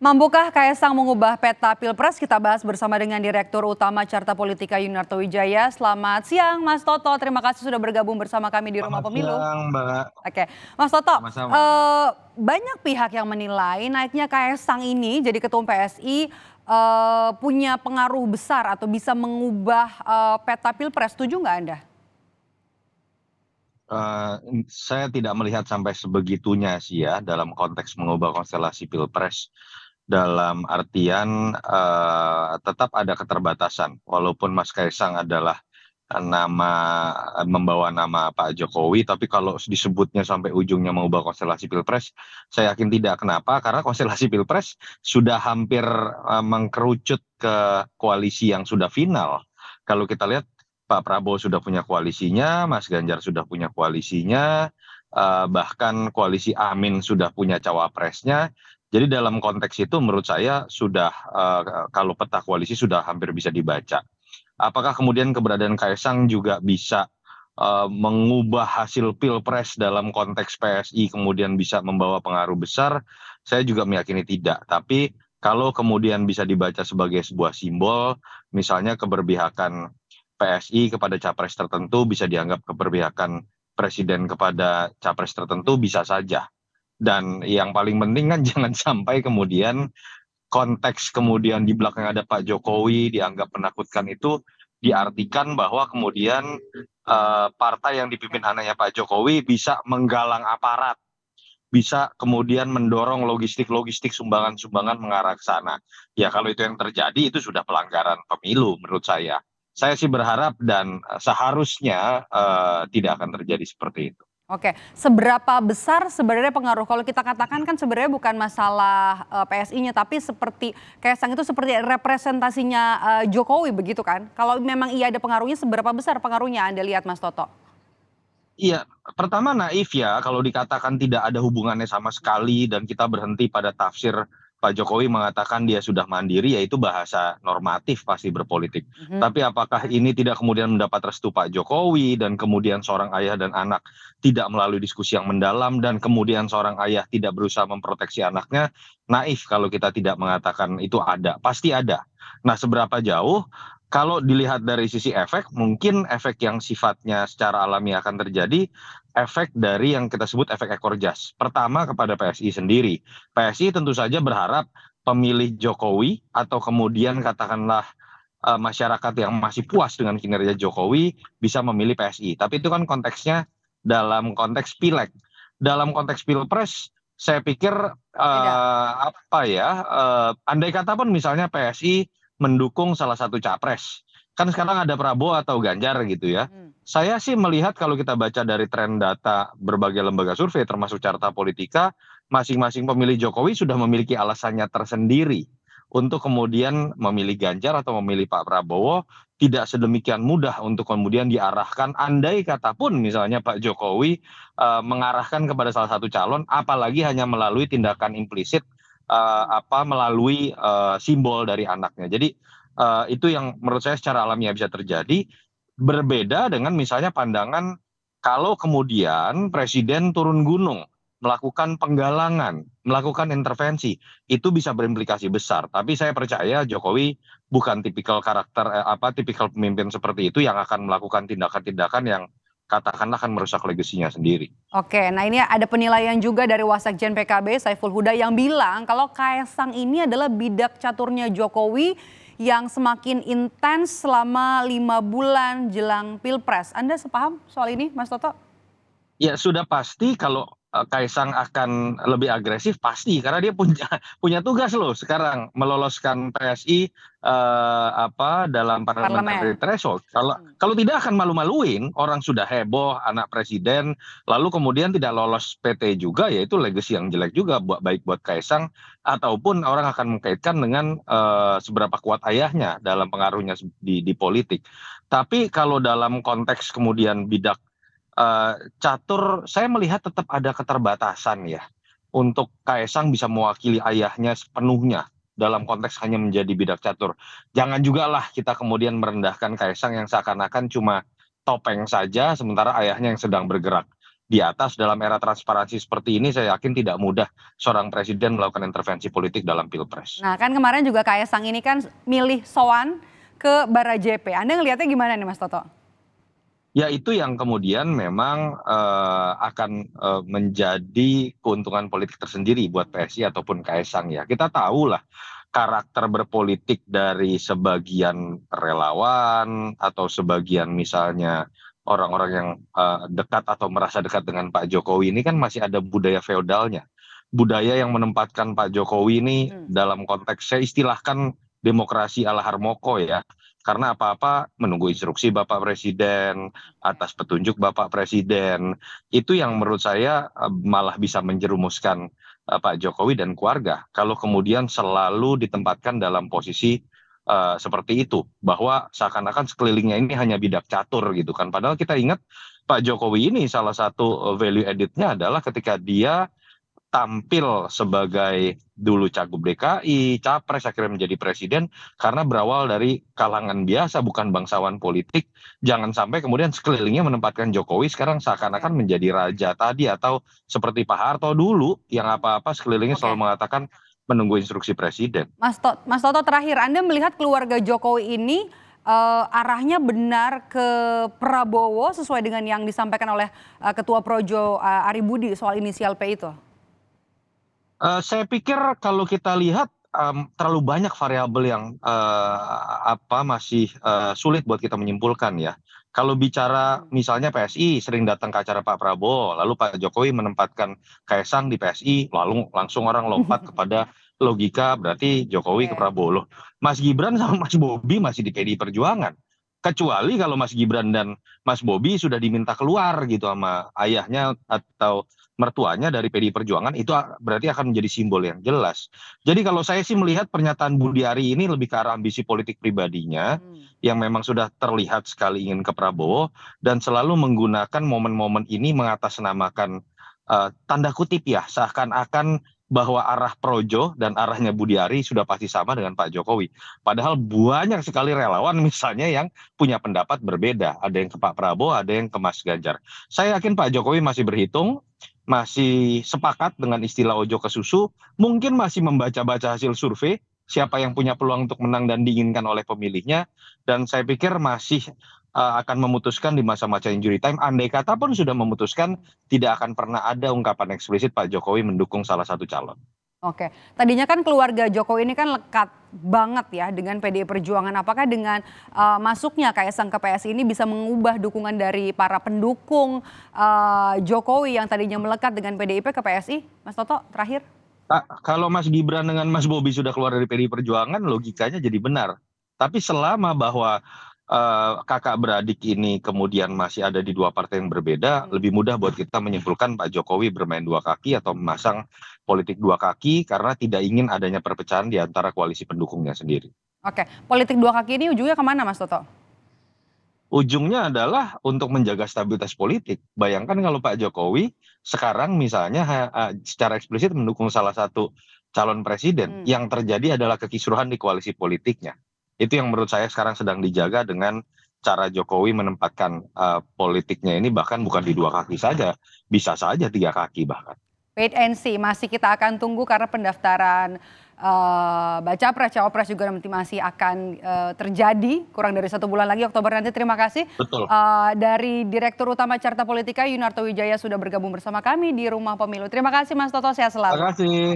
Mampukah Kaesang mengubah peta Pilpres? Kita bahas bersama dengan Direktur Utama Carta Politika Yunarto Wijaya. Selamat siang Mas Toto, terima kasih sudah bergabung bersama kami di Rumah Selamat Pemilu. siang, Mbak. Oke, Mas Toto, Sama-sama. banyak pihak yang menilai naiknya Kaesang ini jadi Ketua PSI punya pengaruh besar atau bisa mengubah peta Pilpres. Setuju nggak Anda? Saya tidak melihat sampai sebegitunya sih ya dalam konteks mengubah konstelasi Pilpres. Dalam artian tetap ada keterbatasan. Walaupun Mas Kaisang adalah membawa nama Pak Jokowi, tapi kalau disebutnya sampai ujungnya mengubah konstelasi Pilpres, saya yakin tidak. Kenapa? Karena konstelasi Pilpres sudah hampir mengkerucut ke koalisi yang sudah final. Kalau kita lihat Pak Prabowo sudah punya koalisinya, Mas Ganjar sudah punya koalisinya, bahkan koalisi Amin sudah punya cawapresnya. Jadi dalam konteks itu menurut saya sudah kalau peta koalisi sudah hampir bisa dibaca. Apakah kemudian keberadaan Kaisang juga bisa mengubah hasil Pilpres dalam konteks PSI kemudian bisa membawa pengaruh besar? Saya juga meyakini tidak. Tapi kalau kemudian bisa dibaca sebagai sebuah simbol, misalnya keberpihakan PSI kepada capres tertentu bisa dianggap keberpihakan presiden kepada capres tertentu bisa saja. Dan yang paling penting kan jangan sampai kemudian konteks kemudian di belakang ada Pak Jokowi dianggap menakutkan itu diartikan bahwa kemudian partai yang dipimpin anaknya Pak Jokowi bisa menggalang aparat, bisa kemudian mendorong logistik-logistik sumbangan-sumbangan mengarah ke sana. Ya kalau itu yang terjadi itu sudah pelanggaran pemilu menurut saya. Saya sih berharap dan seharusnya tidak akan terjadi seperti itu. Oke, seberapa besar sebenarnya pengaruh? Kalau kita katakan kan sebenarnya bukan masalah PSI-nya, tapi seperti Kaesang itu seperti representasinya Jokowi begitu kan? Kalau memang iya ada pengaruhnya, seberapa besar pengaruhnya Anda lihat Mas Toto? Iya, pertama naif ya kalau dikatakan tidak ada hubungannya sama sekali dan kita berhenti pada tafsir Pak Jokowi mengatakan dia sudah mandiri, yaitu bahasa normatif pasti berpolitik. Mhm. Tapi apakah ini tidak kemudian mendapat restu Pak Jokowi dan kemudian seorang ayah dan anak tidak melalui diskusi yang mendalam dan kemudian seorang ayah tidak berusaha memproteksi anaknya? Naif kalau kita tidak mengatakan itu ada, pasti ada. Nah, seberapa jauh? Kalau dilihat dari sisi efek, mungkin efek yang sifatnya secara alami akan terjadi, efek dari yang kita sebut efek ekor jas. Pertama kepada PSI sendiri. PSI tentu saja berharap pemilih Jokowi atau kemudian katakanlah masyarakat yang masih puas dengan kinerja Jokowi bisa memilih PSI. Tapi itu kan konteksnya dalam konteks pileg. Dalam konteks pilpres, saya pikir Beda. andai kata pun misalnya PSI mendukung salah satu capres. Kan sekarang ada Prabowo atau Ganjar gitu ya. Hmm. Saya sih melihat kalau kita baca dari tren data berbagai lembaga survei termasuk Carta Politika, masing-masing pemilih Jokowi sudah memiliki alasannya tersendiri untuk kemudian memilih Ganjar atau memilih Pak Prabowo. Tidak sedemikian mudah untuk kemudian diarahkan andai kata pun misalnya Pak Jokowi mengarahkan kepada salah satu calon, apalagi hanya melalui tindakan implisit melalui simbol dari anaknya. Jadi itu yang menurut saya secara alamiah bisa terjadi. Berbeda dengan misalnya pandangan kalau kemudian presiden turun gunung, melakukan penggalangan, melakukan intervensi, itu bisa berimplikasi besar. Tapi saya percaya Jokowi bukan tipikal karakter tipikal pemimpin seperti itu yang akan melakukan tindakan-tindakan yang katakanlah akan merusak legasinya sendiri. Oke, nah ini ada penilaian juga dari Wasekjen PKB Saiful Huda yang bilang kalau Kaesang ini adalah bidak caturnya Jokowi yang semakin intens selama 5 bulan jelang Pilpres. Anda sepaham soal ini, Mas Toto? Ya sudah pasti kalau Kaisang akan lebih agresif pasti karena dia punya punya tugas loh sekarang meloloskan PSI dalam parliamentary Parlemen. threshold. Kalau kalau tidak akan malu-maluin, orang sudah heboh anak presiden lalu kemudian tidak lolos PT juga, ya itu legacy yang jelek juga baik buat Kaisang ataupun orang akan mengkaitkan dengan seberapa kuat ayahnya dalam pengaruhnya di politik. Tapi kalau dalam konteks kemudian bidak catur, saya melihat tetap ada keterbatasan ya untuk Kaisang bisa mewakili ayahnya sepenuhnya dalam konteks hanya menjadi bidak catur. Jangan juga lah kita kemudian merendahkan Kaisang yang seakan-akan cuma topeng saja sementara ayahnya yang sedang bergerak. di atas dalam era transparansi seperti ini, saya yakin tidak mudah seorang presiden melakukan intervensi politik dalam pilpres. Nah kan kemarin juga Kaesang ini kan milih sowan ke Barajepe. Anda ngelihatnya gimana nih Mas Toto? Ya itu yang kemudian memang akan menjadi keuntungan politik tersendiri buat PSI ataupun Kaesang ya. Kita tahulah karakter berpolitik dari sebagian relawan atau sebagian misalnya orang-orang yang dekat atau merasa dekat dengan Pak Jokowi ini kan masih ada budaya feodalnya. Budaya yang menempatkan Pak Jokowi ini dalam konteks saya istilahkan demokrasi ala Harmoko ya. Karena apa-apa menunggu instruksi Bapak Presiden, atas petunjuk Bapak Presiden. Itu yang menurut saya malah bisa menjerumuskan Pak Jokowi dan keluarga. Kalau kemudian selalu ditempatkan dalam posisi seperti itu. Bahwa seakan-akan sekelilingnya ini hanya bidak catur gitu kan. Padahal kita ingat Pak Jokowi ini salah satu value added-nya adalah ketika dia tampil sebagai dulu cagup DKI, capres akhirnya menjadi presiden karena berawal dari kalangan biasa bukan bangsawan politik. Jangan sampai kemudian sekelilingnya menempatkan Jokowi sekarang seakan-akan menjadi raja tadi atau seperti Pak Harto dulu yang apa-apa sekelilingnya Oke. selalu mengatakan menunggu instruksi presiden. Mas Toto terakhir, Anda melihat keluarga Jokowi ini arahnya benar ke Prabowo sesuai dengan yang disampaikan oleh Ketua Projo Ari Budi soal inisial P itu? Saya pikir kalau kita lihat terlalu banyak variabel yang masih sulit buat kita menyimpulkan ya. Kalau bicara misalnya PSI sering datang ke acara Pak Prabowo, lalu Pak Jokowi menempatkan Kaesang di PSI, lalu langsung orang lompat kepada logika berarti Jokowi ke Oke. Prabowo. Loh, Mas Gibran sama Mas Bobi masih di PDI Perjuangan. Kecuali kalau Mas Gibran dan Mas Bobi sudah diminta keluar gitu sama ayahnya atau mertuanya dari PDI Perjuangan, itu berarti akan menjadi simbol yang jelas. Jadi kalau saya sih melihat pernyataan Budi Ari ini lebih ke arah ambisi politik pribadinya yang memang sudah terlihat sekali ingin ke Prabowo dan selalu menggunakan momen-momen ini mengatasnamakan tanda kutip ya seakan-akan bahwa arah Projo dan arahnya Budi Ari sudah pasti sama dengan Pak Jokowi. Padahal banyak sekali relawan misalnya yang punya pendapat berbeda. Ada yang ke Pak Prabowo, ada yang ke Mas Ganjar. Saya yakin Pak Jokowi masih berhitung, masih sepakat dengan istilah ojo ke susu, mungkin masih membaca-baca hasil survei, siapa yang punya peluang untuk menang dan diinginkan oleh pemilihnya, dan saya pikir masih akan memutuskan di masa-masa injury time, andai kata pun sudah memutuskan, tidak akan pernah ada ungkapan eksplisit Pak Jokowi mendukung salah satu calon. Oke, tadinya kan keluarga Jokowi ini kan lekat banget ya dengan PDI Perjuangan. Apakah dengan masuknya Kaesang ke PSI ini bisa mengubah dukungan dari para pendukung Jokowi yang tadinya melekat dengan PDIP ke PSI? Mas Toto, terakhir. Kalau Mas Gibran dengan Mas Bobi sudah keluar dari PDI Perjuangan, logikanya jadi benar. Tapi selama bahwa kakak beradik ini kemudian masih ada di dua partai yang berbeda, lebih mudah buat kita menyimpulkan Pak Jokowi bermain dua kaki atau memasang politik dua kaki karena tidak ingin adanya perpecahan di antara koalisi pendukungnya sendiri. Oke, politik dua kaki ini ujungnya kemana Mas Toto? Ujungnya adalah untuk menjaga stabilitas politik. Bayangkan kalau Pak Jokowi sekarang misalnya secara eksplisit mendukung salah satu calon presiden, yang terjadi adalah kekisruhan di koalisi politiknya. Itu yang menurut saya sekarang sedang dijaga dengan cara Jokowi menempatkan politiknya ini bahkan bukan di dua kaki saja, bisa saja tiga kaki bahkan. Wait and see, masih kita akan tunggu karena pendaftaran baca pres, cawapres juga nanti masih akan terjadi kurang dari 1 bulan lagi Oktober nanti. Terima kasih. Betul. Dari Direktur Utama Carta Politika Yunarto Wijaya sudah bergabung bersama kami di Rumah Pemilu. Terima kasih Mas Toto, sehat selalu. Terima kasih.